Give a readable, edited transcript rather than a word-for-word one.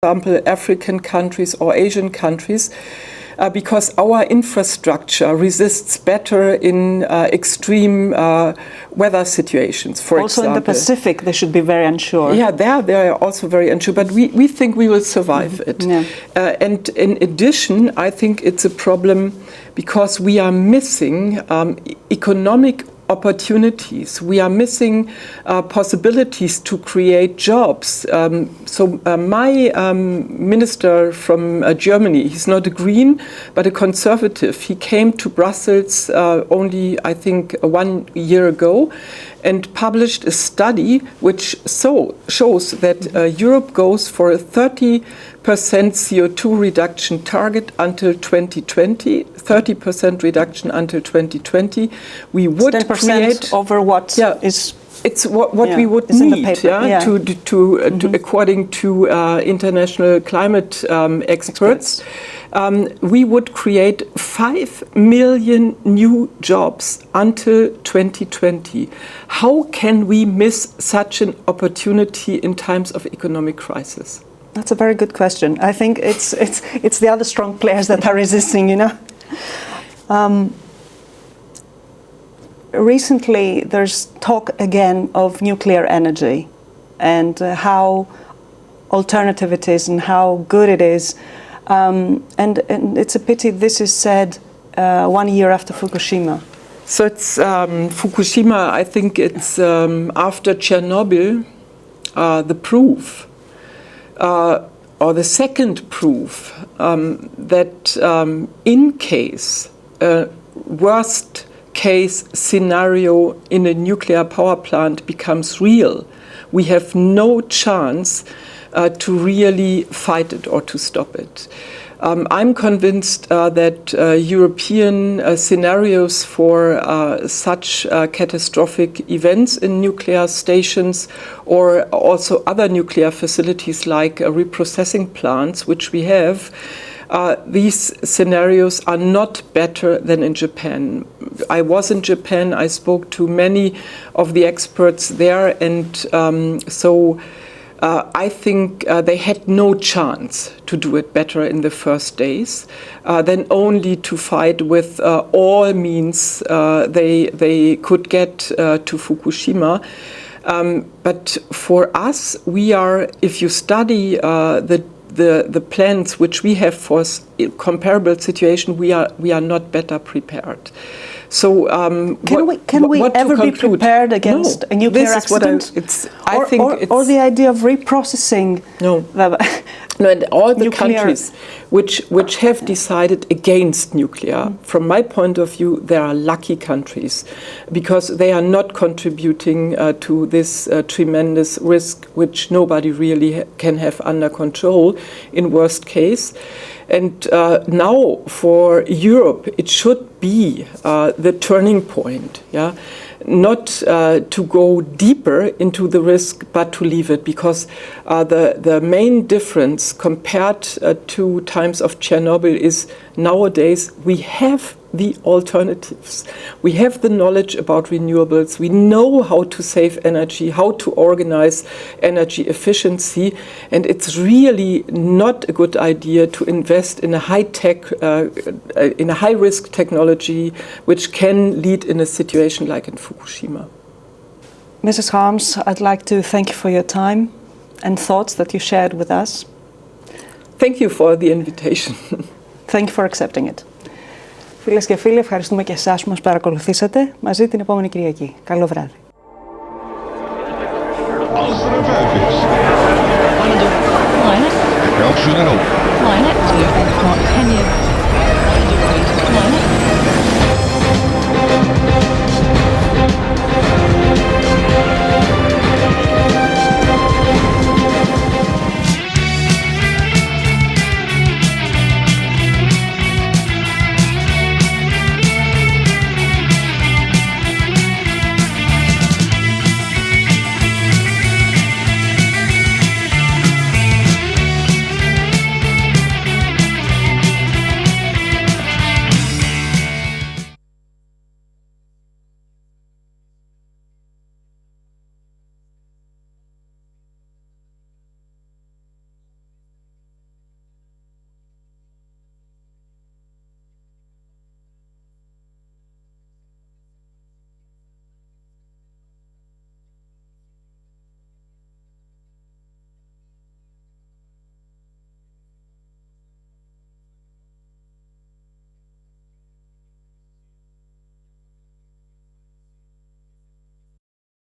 example, African countries or Asian countries, because our infrastructure resists better in extreme weather situations, for also example. Also in the Pacific, they should be very unsure. Yeah, they are also very unsure, but we think we will survive it. Yeah. And in addition, I think it's a problem because we are missing economic opportunities. We are missing possibilities to create jobs. My minister from Germany, he's not a Green, but a Conservative. He came to Brussels only, I think, 1 year ago and published a study which shows that Europe goes for a 30% CO2 reduction target until 2020, 30% reduction until 2020. We would 10% create over what is. It's what we would need, to according to international climate experts. We would create 5 million new jobs until 2020. How can we miss such an opportunity in times of economic crisis? That's a very good question. I think it's the other strong players that are resisting, you know. Recently, there's talk again of nuclear energy and how alternative it is and how good it is. And it's a pity this is said 1 year after Fukushima. So it's Fukushima, I think it's after Chernobyl, the proof, or the second proof, that in case worst case scenario in a nuclear power plant becomes real, we have no chance to really fight it or to stop it. I'm convinced that European scenarios for such catastrophic events in nuclear stations or also other nuclear facilities like reprocessing plants, which we have, these scenarios are not better than in Japan. I was in Japan, I spoke to many of the experts there, and I think they had no chance to do it better in the first days than only to fight with all means they could get to Fukushima. But for us, we are, if you study the plans which we have for comparable situation, we are not better prepared. So can we ever be prepared against a nuclear accident? Or the idea of reprocessing? No. No, and all the countries which have decided against nuclear, from my point of view, they are lucky countries because they are not contributing to this tremendous risk which nobody really can have under control in worst case. And now for Europe, it should be the turning point, yeah? Not to go deeper into the risk, but to leave it, because the main difference compared to times of Chernobyl is nowadays we have the alternatives. We have the knowledge about renewables. We know how to save energy, how to organize energy efficiency, and it's really not a good idea to invest in a high-tech, in a high-risk technology, which can lead in a situation like in Fukushima. Mrs. Harms, I'd like to thank you for your time and thoughts that you shared with us. Thank you for the invitation. Thank you for accepting it. Φίλες και φίλοι, ευχαριστούμε και εσάς που μας παρακολουθήσατε. Μαζί την επόμενη Κυριακή. Καλό βράδυ. Snel.